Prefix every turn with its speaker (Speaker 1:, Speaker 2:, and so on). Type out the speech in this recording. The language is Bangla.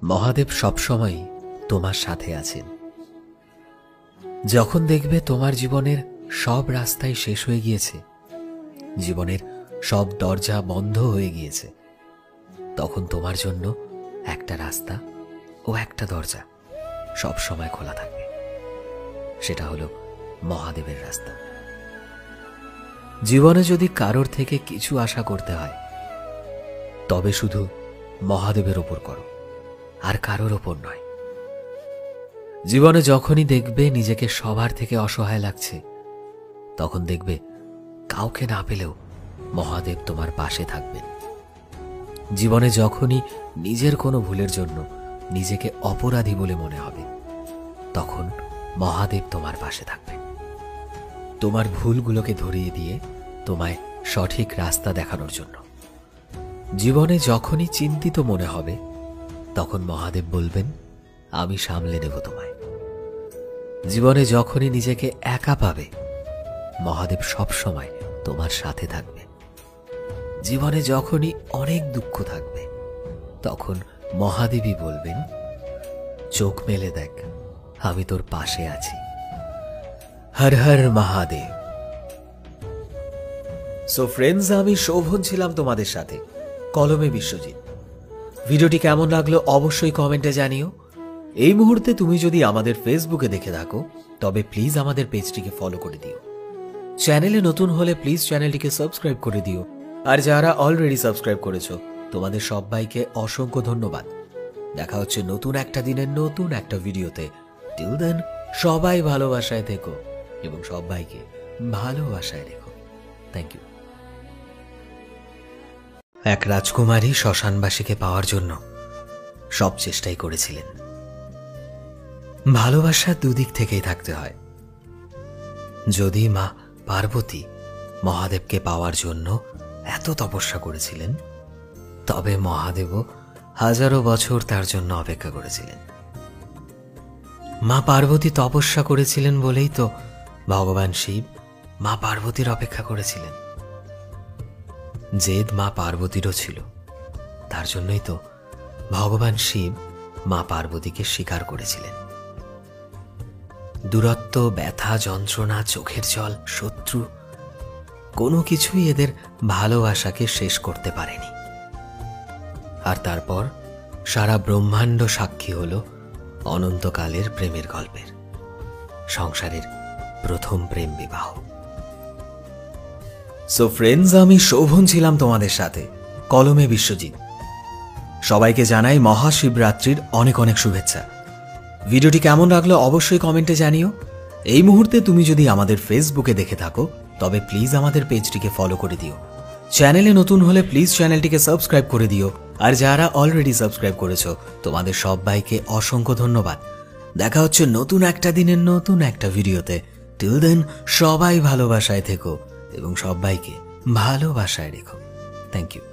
Speaker 1: মহাদেব সবসময় তোমার সাথে আছেন। যখন দেখবে তোমার জীবনের সব রাস্তাই শেষ হয়ে গিয়েছে, জীবনের সব দরজা বন্ধ হয়ে গিয়েছে, তখন তোমার জন্য একটা রাস্তা ও একটা দরজা সব সময় খোলা থাকবে। সেটা হলো মহাদেবের রাস্তা। জীবনে যদি কারোর থেকে কিছু আশা করতে হয়, তবে শুধু মহাদেবের ওপর করো, আর কারোর ওপর নয়। জীবনে যখনই দেখবে নিজেকে সবার থেকে অসহায় লাগছে, তখন দেখবে কাউকে না পেলেও মহাদেব তোমার পাশে থাকবেন। জীবনে যখনই নিজের কোনো ভুলের জন্য নিজেকে অপরাধী বলে মনে হবে, তখন মহাদেব তোমার পাশে থাকবেন, তোমার ভুলগুলোকে ধরিয়ে দিয়ে তোমায় সঠিক রাস্তা দেখানোর জন্য। জীবনে যখনই চিন্তিত মনে হবে, তখন মহাদেব বলবেন, আমি সামলে নেব তোমায়। জীবনে যখনই নিজেকে একা পাবে, মহাদেব সব সময় তোমার সাথে থাকবে। জীবনে যখনই অনেক দুঃখ থাকবে, তখন মহাদেবই বলবেন, চোখ মেলে দেখ, আমি তোর পাশে আছি। হর হর মহাদেব। সো ফ্রেন্ডস, আমি শোভন ছিলাম তোমাদের সাথে, কলমে বিশ্বজিৎ। ভিডিওটি কেমন লাগলো অবশ্যই কমেন্টে জানিও। এই মুহূর্তে তুমি যদি আমাদের ফেসবুকে দেখে থাকো, তবে প্লিজ আমাদের পেজটিকে ফলো করে দিও। চ্যানেলে নতুন হলে প্লিজ চ্যানেলটিকে সাবস্ক্রাইব করে দিও। আর যারা অলরেডি সাবস্ক্রাইব করেছো, তোমাদের সবাইকে অসংখ্য ধন্যবাদ। দেখা হচ্ছে নতুন একটা দিনের নতুন একটা ভিডিওতে। টিল দেন, সবাই ভালোবাসায় থেকো এবং সবাইকে ভালোবাসায় রেখো। Thank you. এক রাজকুমারী শ্মশানবাসীকে পাওয়ার জন্য সব চেষ্টাই করেছিলেন। ভালোবাসা দুদিক থেকেই থাকতে হয়। যদি মা পার্বতী মহাদেবকে পাওয়ার জন্য এত তপস্যা করেছিলেন, তবে মহাদেবও হাজারো বছর তার জন্য অপেক্ষা করেছিলেন। মা পার্বতী তপস্যা করেছিলেন বলেই তো ভগবান শিব মা পার্বতীর অপেক্ষা করেছিলেন। জেদ মা পার্বতীরও ছিল, তার জন্যই তো ভগবান শিব মা পার্বতীকে স্বীকার করেছিলেন। দূরত্ব, ব্যথা, যন্ত্রণা, চোখের জল, শত্রু, কোনো কিছুই এদের ভালোবাসাকে শেষ করতে পারেনি। আর তারপর সারা ব্রহ্মাণ্ড সাক্ষী হল অনন্তকালের প্রেমের গল্পের, সংসারের প্রথম প্রেম বিবাহ। সো ফ্রেন্ডস, আমি শোভন ছিলাম তোমাদের সাথে, কলমে বিশ্বজিৎ। সবাইকে জানাই মহাশিবরাত্রির অনেক অনেক শুভেচ্ছা। ভিডিওটি কেমন লাগলো অবশ্যই কমেন্টে জানিও। এই মুহূর্তে তুমি যদি আমাদের ফেসবুকে দেখে থাকো, তবে প্লিজ আমাদের পেজটিকে ফলো করে দিও। চ্যানেলে নতুন হলে প্লিজ চ্যানেলটিকে সাবস্ক্রাইব করে দিও। আর যারা অলরেডি সাবস্ক্রাইব করেছো, তোমাদের সবাইকে অসংখ্য ধন্যবাদ। দেখা হচ্ছে নতুন একটা দিনের নতুন একটা ভিডিওতে। টিল দেন, সবাই ভালোবাসায় থেকো এবং সবাইকে ভালোবাসায় রেখো। Thank you.